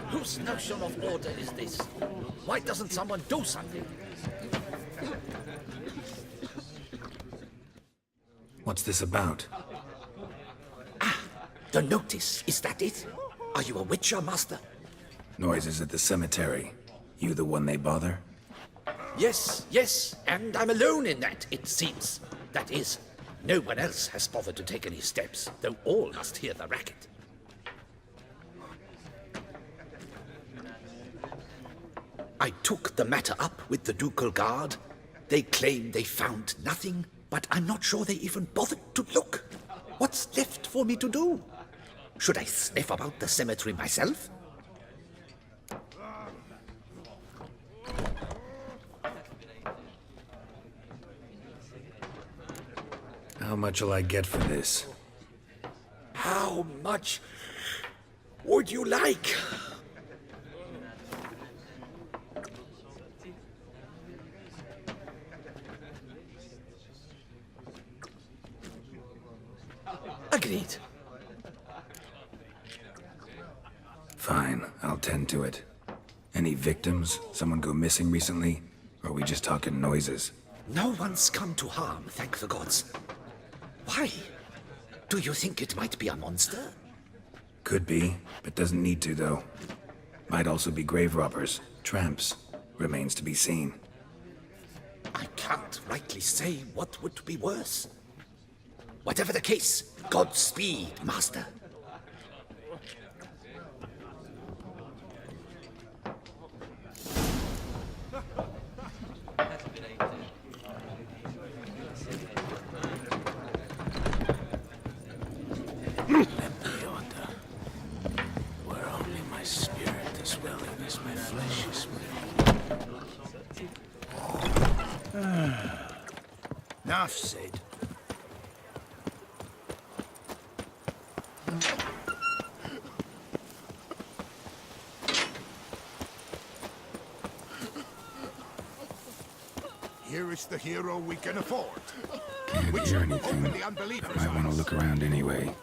Whose notion of order is this? Why doesn't someone do something? What's this about? The notice, is that it? Are you a witcher, master? Noises at the cemetery. You the one they bother? Yes, and I'm alone in that, it seems. That is, no one else has bothered to take any steps, though all must hear the racket. I took the matter up with the ducal guard. They claim they found nothing, but I'm not sure they even bothered to look. What's left for me to do? Should I sniff about the cemetery myself? How much will I get for this? How much would you like? Agreed. Fine, I'll tend to it. Any victims? Someone go missing recently? Or are we just talking noises? No one's come to harm, thank the gods. Why? Do you think it might be a monster? Could be, but doesn't need to, though. Might also be grave robbers, tramps. Remains to be seen. I can't rightly say what would be worse. Whatever the case, Godspeed, master. Where only my spirit is willing as my flesh is willing. Enough said. Here is the hero we can afford. Can't Which hear open anything. the unbelievers' Might want to eyes. look around anyway.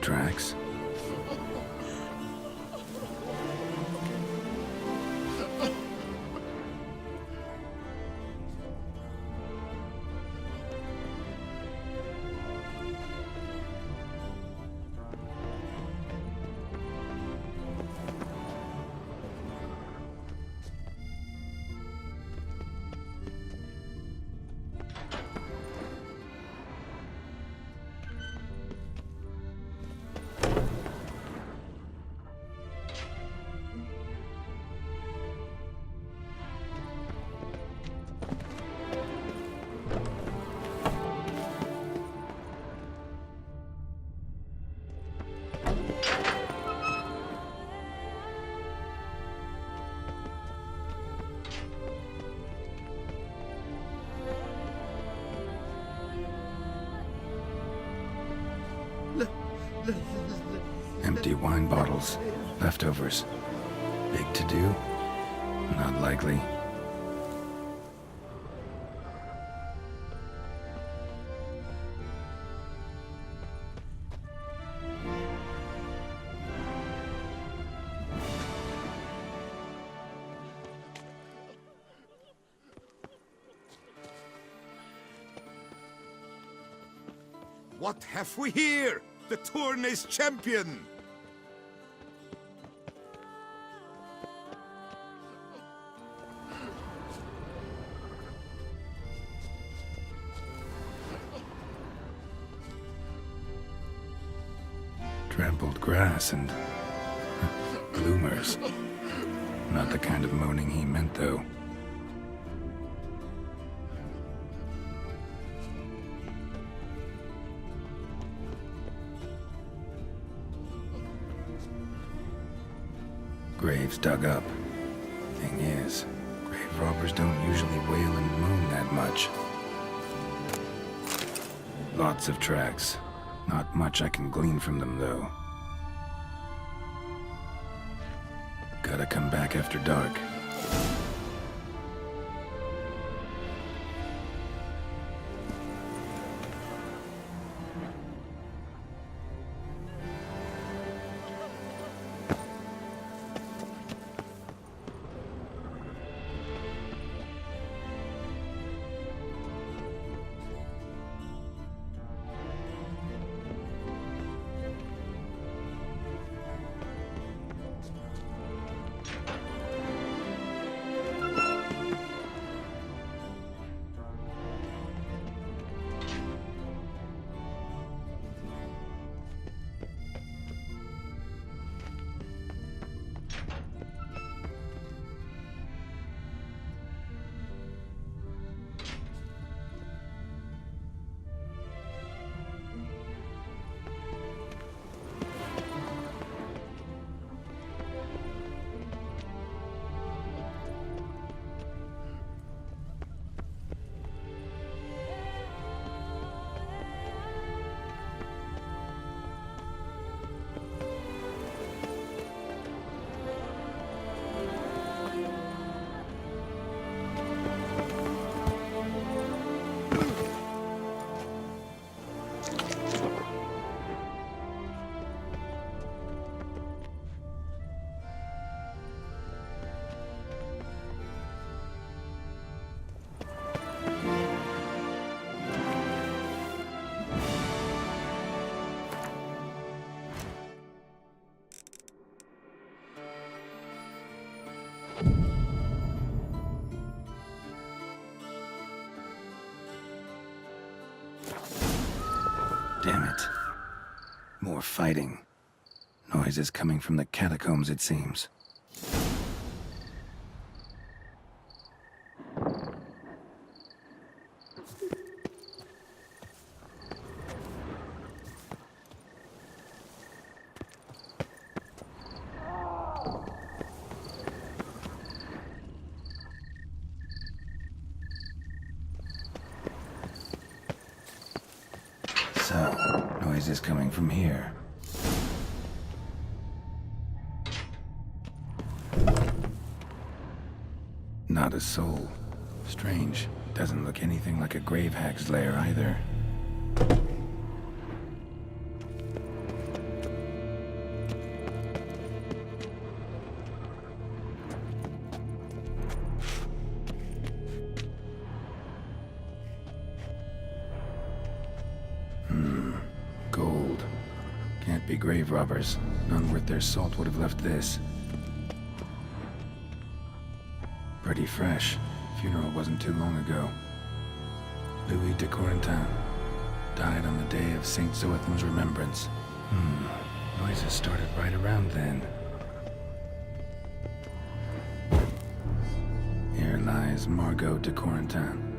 Tracks? Empty wine bottles. Leftovers. Big to do? Not likely. What have we here? The Tourney's champion! trampled grass and bloomers. Not the kind of moaning he meant, though. Graves dug up. Thing is, grave robbers don't usually wail and moan that much. Lots of tracks. Not much I can glean from them, though. Gotta come back after dark. Damn it. More fighting. Noises coming from the catacombs, it seems. So, noises coming from here. Not a soul. Strange. Doesn't look anything like a grave hag's lair either. Gold. Can't be grave robbers. None worth their salt would have left this. Pretty fresh. Funeral wasn't too long ago. Louis de Corentin died on the day of Saint Zoetham's remembrance. Noises started right around then. Here lies Margot de Corentin.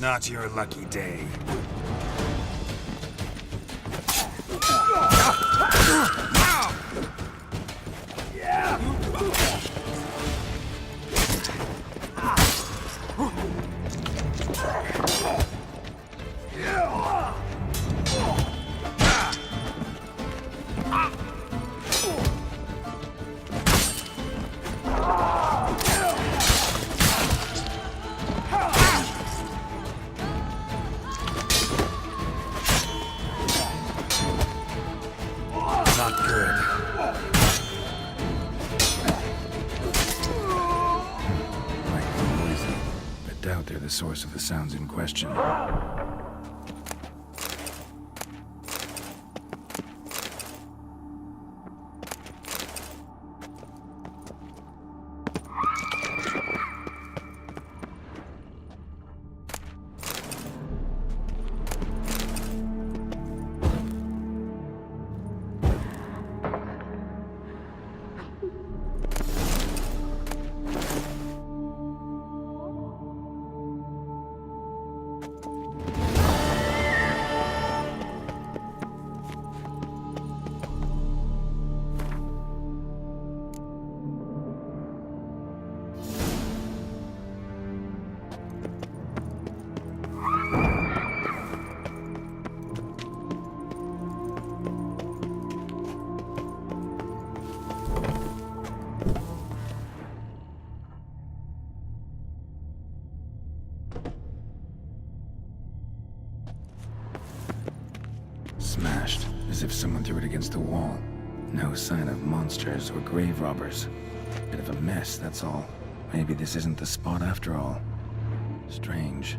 Not your lucky day. Not good. Like the noisy. I doubt they're the source of the sounds in question. Smashed, as if someone threw it against the wall. No sign of monsters or grave robbers. Bit of a mess, that's all. Maybe this isn't the spot after all. Strange.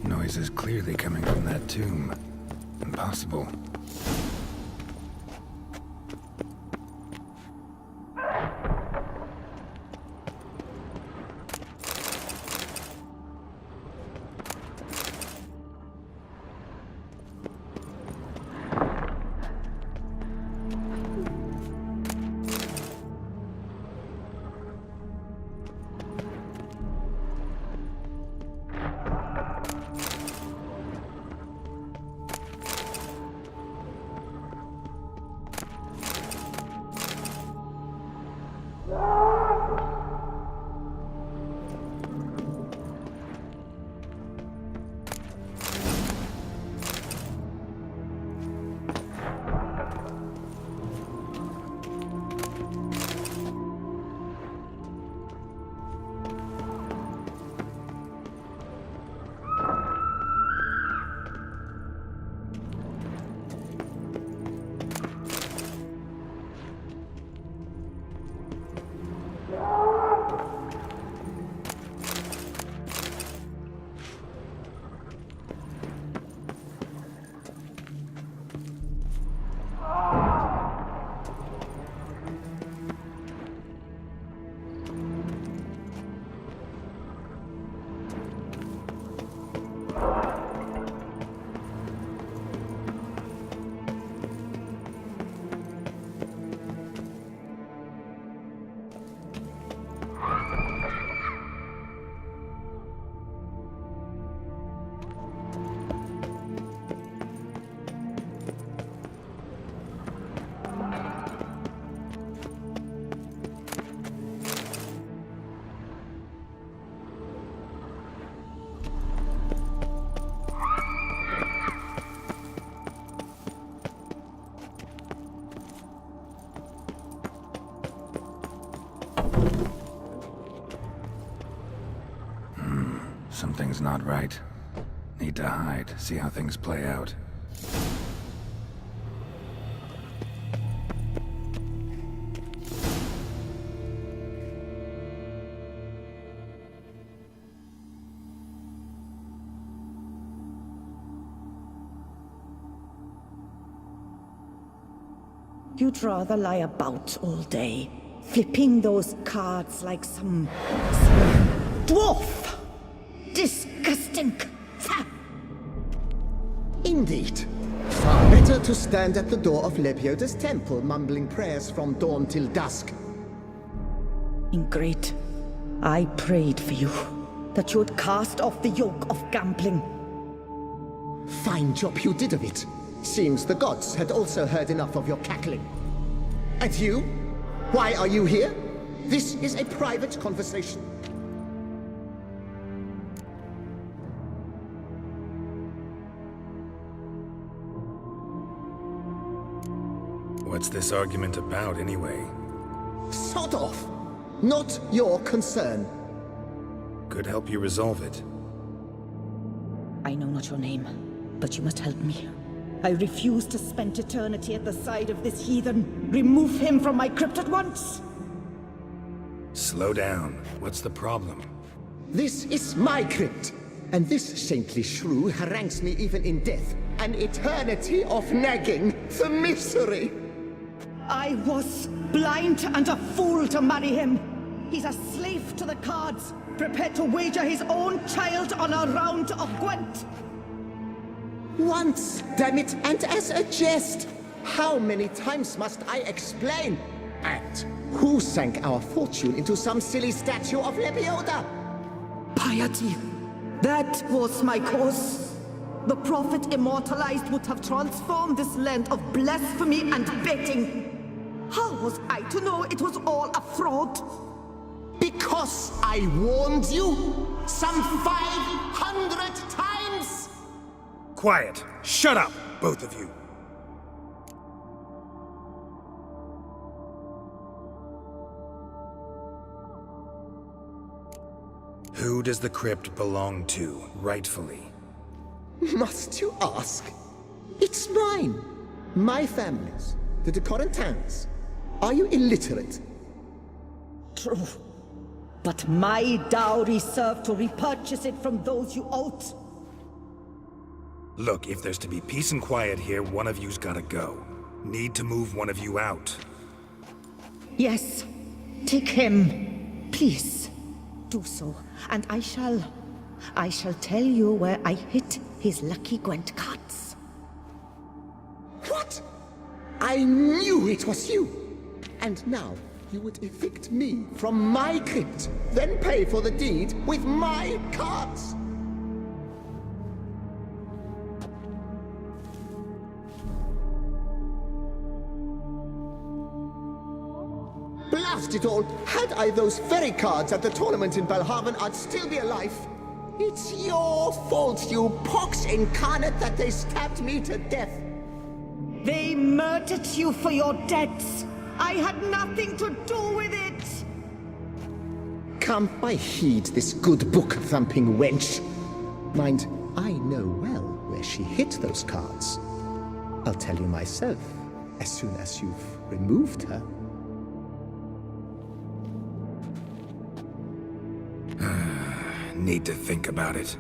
Noise is clearly coming from that tomb. Impossible. Something's not right. Need to hide, see how things play out. You'd rather lie about all day, flipping those cards like some dwarf. Disgusting. Indeed. Far better better to stand at the door of Lebioda's temple, mumbling prayers from dawn till dusk. Ingrate, I prayed for you, that you would cast off the yoke of gambling. Fine job you did of it. Seems the gods had also heard enough of your cackling. And you? Why are you here? This is a private conversation. What's this argument about, anyway? Sod off! Not your concern. Could help you resolve it. I know not your name, but you must help me. I refuse to spend eternity at the side of this heathen. Remove him from my crypt at once! Slow down. What's the problem? This is my crypt, and this saintly shrew harangues me even in death. An eternity of nagging, the misery! I was blind and a fool to marry him. He's a slave to the cards, prepared to wager his own child on a round of Gwent. Once, damn it, and as a jest! How many times must I explain? And who sank our fortune into some silly statue of Lebioda? Piety. That was my cause. The prophet immortalized would have transformed this land of blasphemy and betting. How was I to know it was all a fraud? Because I warned you some 500 times! Quiet! Shut up, both of you! Who does the crypt belong to, rightfully? Must you ask? It's mine. My family's. The de Corentins. Are you illiterate? True. But my dowry served to repurchase it from those you owed. Look, if there's to be peace and quiet here, one of you's gotta go. Need to move one of you out. Yes. Take him. Please. Do so. And I shall tell you where I hid his lucky Gwent cards. What? I knew it was you! And now you would evict me from my crypt, then pay for the deed with my cards! Blast it all! Had I those very cards at the tournament in Belhaven, I'd still be alive. It's your fault, you pox incarnate, that they stabbed me to death. They murdered you for your debts. I had nothing to do with it. Come, I heed this good book-thumping wench. Mind, I know well where she hid those cards. I'll tell you myself, as soon as you've removed her. Need to think about it.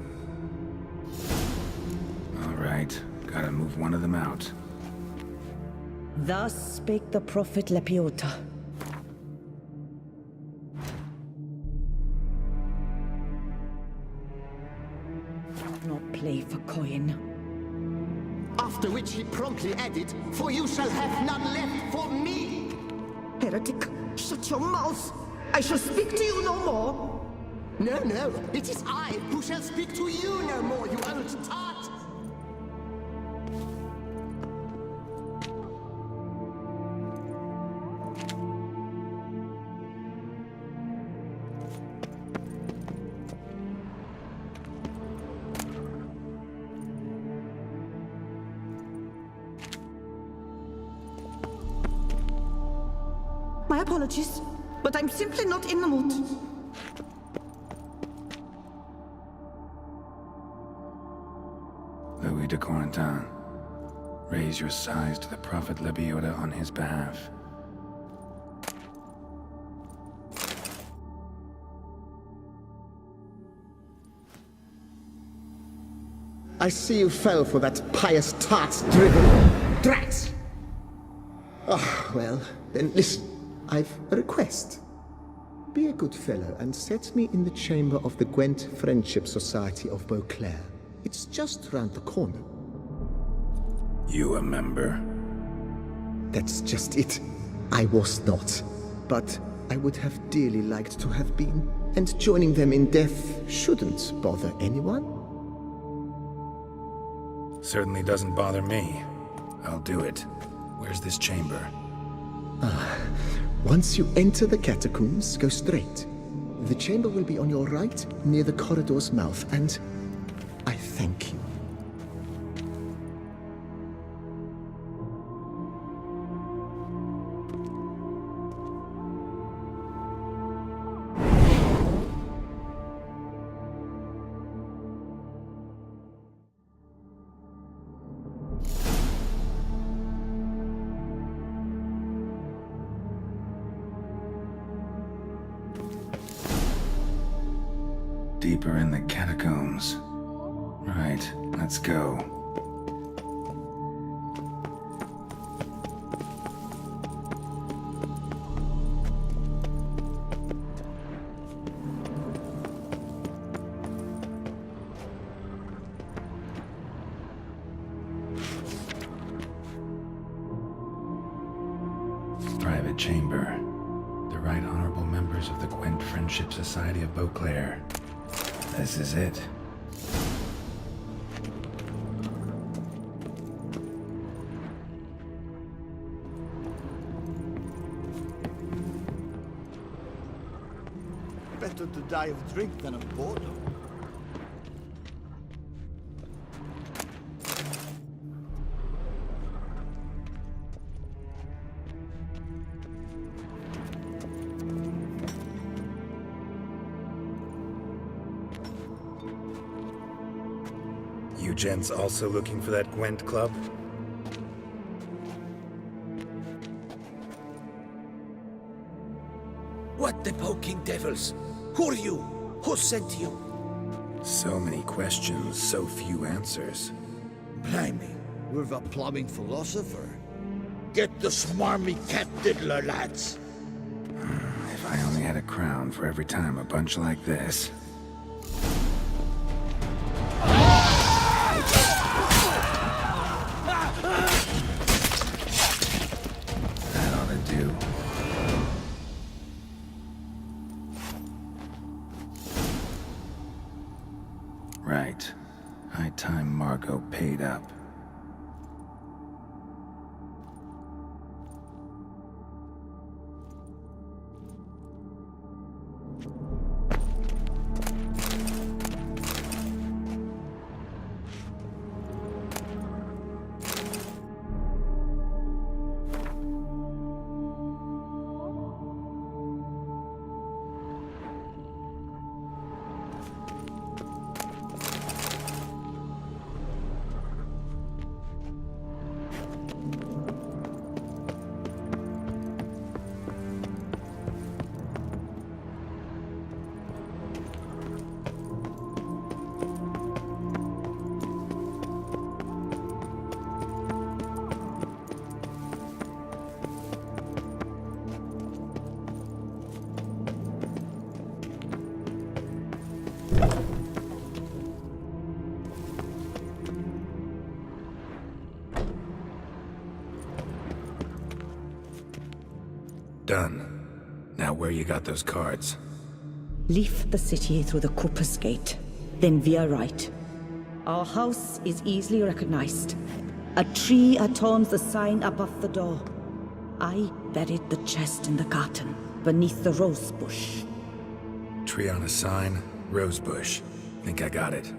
All right, gotta move one of them out. Thus spake the prophet Lepiota. Not play for coin. After which he promptly added, "For you shall have none left for me!" Heretic, shut your mouth! I shall speak to you no more! No, no, it is I who shall speak to you no more, you old tart! My apologies, but I'm simply not in the mood. Louis de Corentin, raise your sighs to the prophet Lebioda on his behalf. I see you fell for that pious tart's drivel. Drats! Ah, well, then listen. I've a request. Be a good fellow and set me in the chamber of the Gwent Friendship Society of Beauclair. It's just round the corner. You a member? That's just it. I was not. But I would have dearly liked to have been. And joining them in death shouldn't bother anyone. Certainly doesn't bother me. I'll do it. Where's this chamber? Once you enter the catacombs, go straight. The chamber will be on your right, near the corridor's mouth, and I thank you. Deeper in the catacombs. Right, let's go. Private chamber. The Right Honorable members of the Gwent Friendship Society of Beauclair. This is it. Better to die of drink than of boredom. You gents also looking for that Gwent club? What the poking devils? Who are you? Who sent you? So many questions, so few answers. Blimey, we're the plumbing philosopher. Get the smarmy cat diddler, lads. If I only had a crown for every time a bunch like this. That ought to do. Right. High time Margot paid up. Done. Now where you got those cards? Leave the city through the Cooper's Gate, then via right. Our house is easily recognized. A tree adorns the sign above the door. I buried the chest in the garden, beneath the rose bush. Tree on a sign, rose bush. Think I got it.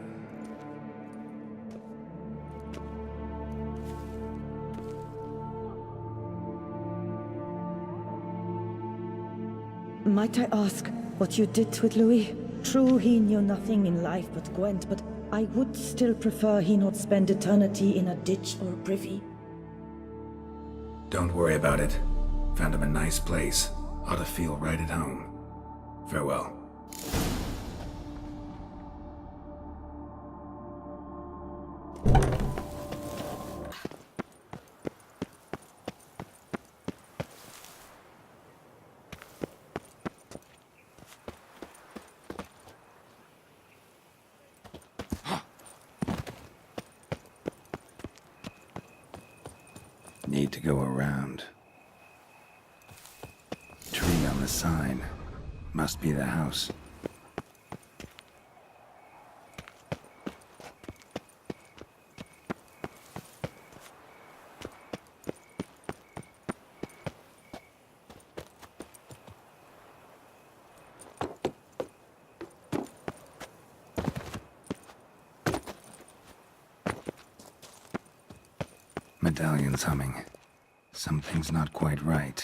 Might I ask what you did with Louis? True, he knew nothing in life but Gwent, but I would still prefer he not spend eternity in a ditch or a privy. Don't worry about it. Found him a nice place. Ought to feel right at home. Farewell. Need to go around. Tree on the sign. Must be the house. Medallion's humming. Something's not quite right.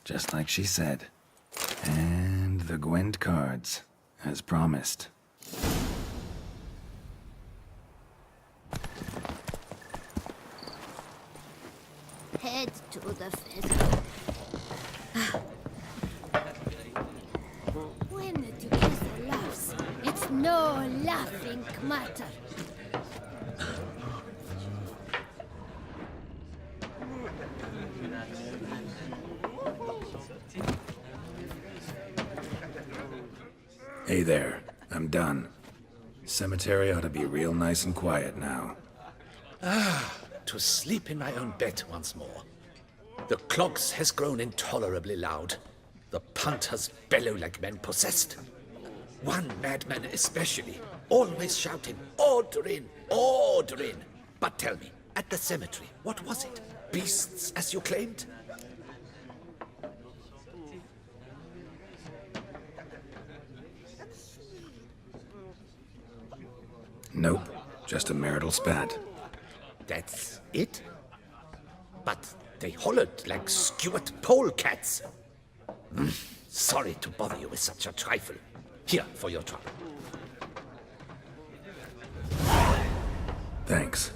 Just like she said. And the Gwent cards, as promised. Head to the festival. When the Duquesa laughs, it's no laughing matter. Hey there, I'm done. Cemetery ought to be real nice and quiet now. To sleep in my own bed once more. The clogs has grown intolerably loud. The punters bellow like men possessed. One madman especially, always shouting, "Order in! Order in!" But tell me, at the cemetery, what was it? Beasts, as you claimed? Nope, just a marital spat. That's it? But they hollered like Stuart polecats. Sorry to bother you with such a trifle. Here, for your trouble. Thanks.